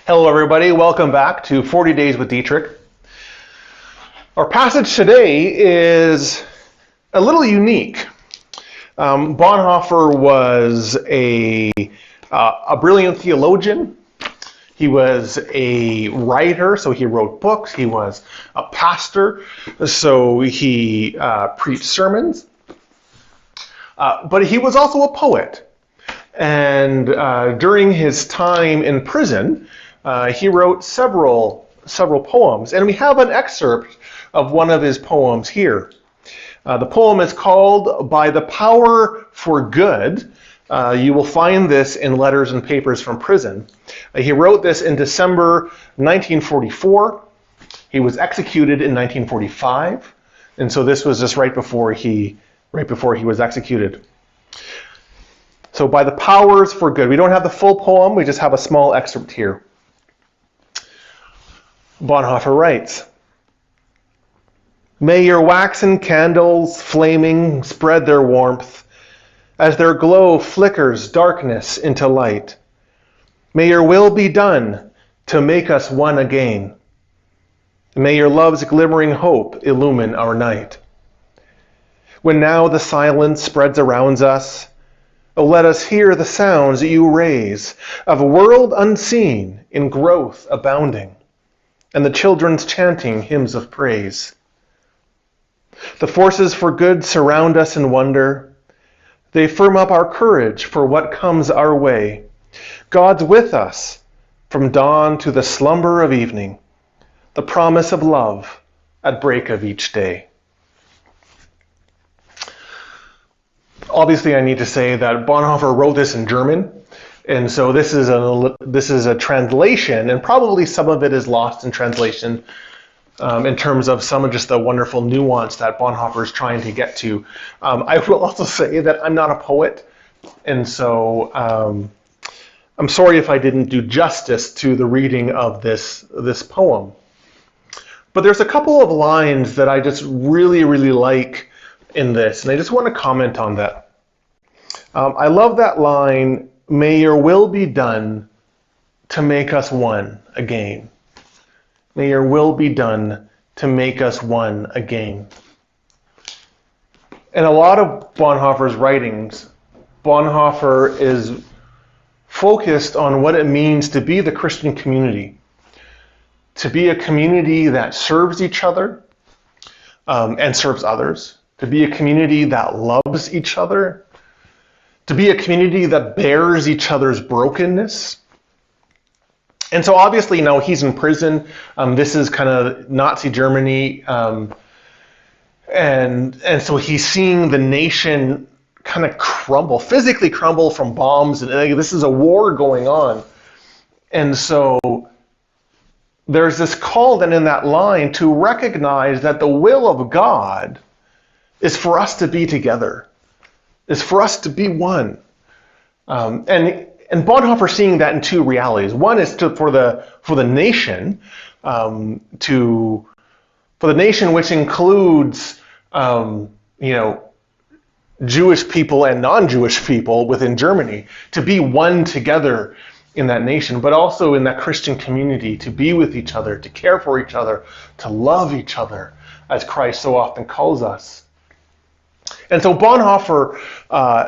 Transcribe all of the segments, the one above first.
Hello everybody, welcome back to 40 Days with Dietrich. Our passage today is a little unique. Bonhoeffer was a brilliant theologian. He was a writer, so he wrote books. He was a pastor, so he preached sermons. But he was also a poet. And during his time in prison, he wrote several poems, and we have an excerpt of one of his poems here. The poem is called "By the Power for Good." You will find this in Letters and Papers from Prison. He wrote this in December 1944. He was executed in 1945, and so this was just right before he was executed. So, by the powers for good. We don't have the full poem, we just have a small excerpt here. Bonhoeffer writes, "May your waxen candles, flaming, spread their warmth, as their glow flickers darkness into light. May your will be done to make us one again. May your love's glimmering hope illumine our night. When now the silence spreads around us, oh, let us hear the sounds you raise of a world unseen in growth abounding, and the children's chanting hymns of praise. The forces for good surround us in wonder. They firm up our courage for what comes our way. God's with us from dawn to the slumber of evening, the promise of love at break of each day." Obviously, I need to say that Bonhoeffer wrote this in German, and so this is a translation, and probably some of it is lost in translation in terms of some of just the wonderful nuance that Bonhoeffer is trying to get to. I will also say that I'm not a poet, and so I'm sorry if I didn't do justice to the reading of this poem. But there's a couple of lines that I just really, really like in this, and I just want to comment on that. I love that line, "May your will be done to make us one again." May your will be done to make us one again. In a lot of Bonhoeffer's writings, Bonhoeffer is focused on what it means to be the Christian community, to be a community that serves each other and serves others, to be a community that loves each other, to be a community that bears each other's brokenness. And so obviously now he's in prison. This is kind of Nazi Germany. And so he's seeing the nation kind of crumble, physically crumble from bombs. And this is a war going on. And so there's this call then in that line to recognize that the will of God is for us to be together, is for us to be one. And Bonhoeffer seeing that in two realities. One is for the nation, for the nation, which includes Jewish people and non-Jewish people within Germany, to be one together in that nation, but also in that Christian community, to be with each other, to care for each other, to love each other, as Christ so often calls us. And so Bonhoeffer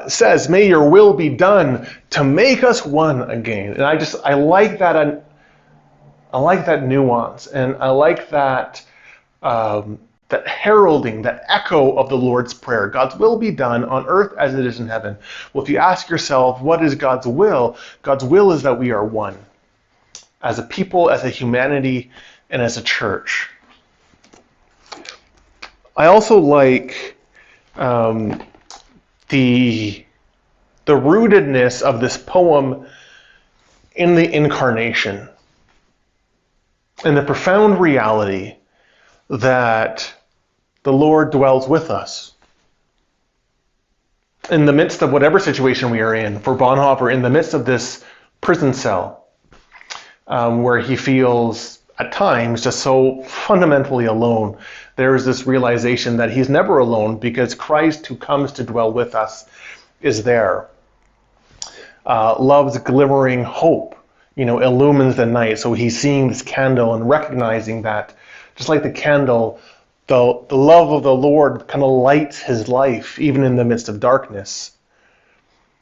says, "May your will be done to make us one again." And I like that. I like that nuance, and I like that that heralding, that echo of the Lord's Prayer. God's will be done on earth as it is in heaven. Well, if you ask yourself, what is God's will? God's will is that we are one, as a people, as a humanity, and as a church. I also like the rootedness of this poem in the incarnation, and the profound reality that the Lord dwells with us in the midst of whatever situation we are in. For Bonhoeffer, in the midst of this prison cell, where he feels at times just so fundamentally alone, there is this realization that he's never alone because Christ, who comes to dwell with us, is there. Love's glimmering hope illumines the night. So he's seeing this candle and recognizing that, just like the candle, the love of the Lord kind of lights his life, even in the midst of darkness.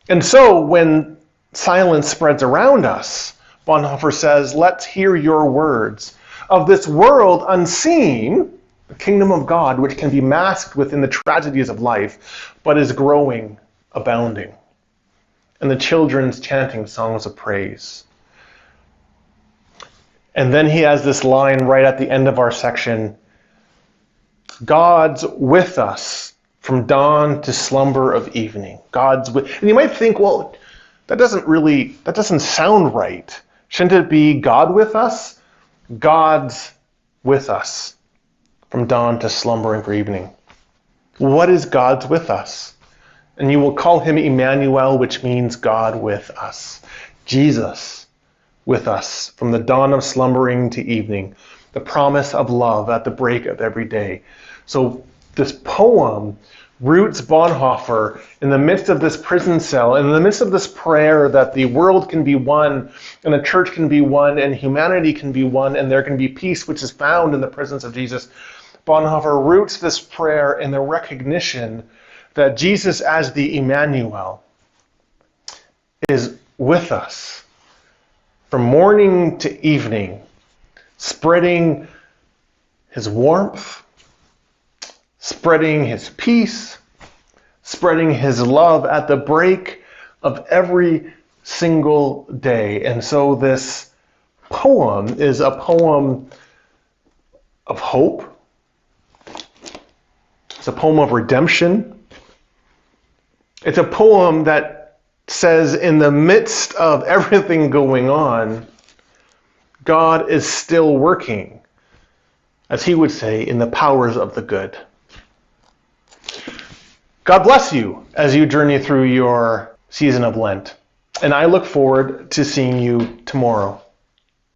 And so when silence spreads around us, Bonhoeffer says, let's hear your words. Of this world unseen, the kingdom of God, which can be masked within the tragedies of life, but is growing, abounding. And the children's chanting songs of praise. And then he has this line right at the end of our section, God's with us from dawn to slumber of evening. God's with, and you might think, well, that doesn't sound right. Shouldn't it be God with us? God's with us from dawn to slumbering for evening. What is God's with us? And you will call him Emmanuel, which means God with us. Jesus with us from the dawn of slumbering to evening. The promise of love at the break of every day. So this poem roots Bonhoeffer in the midst of this prison cell, in the midst of this prayer that the world can be one, and the church can be one, and humanity can be one, and there can be peace which is found in the presence of Jesus. Bonhoeffer roots this prayer in the recognition that Jesus as the Emmanuel is with us from morning to evening, spreading his warmth, spreading his peace, spreading his love at the break of every single day. And so this poem is a poem of hope. It's a poem of redemption. It's a poem that says in the midst of everything going on, God is still working, as he would say, in the powers of the good. God bless you as you journey through your season of Lent. And I look forward to seeing you tomorrow.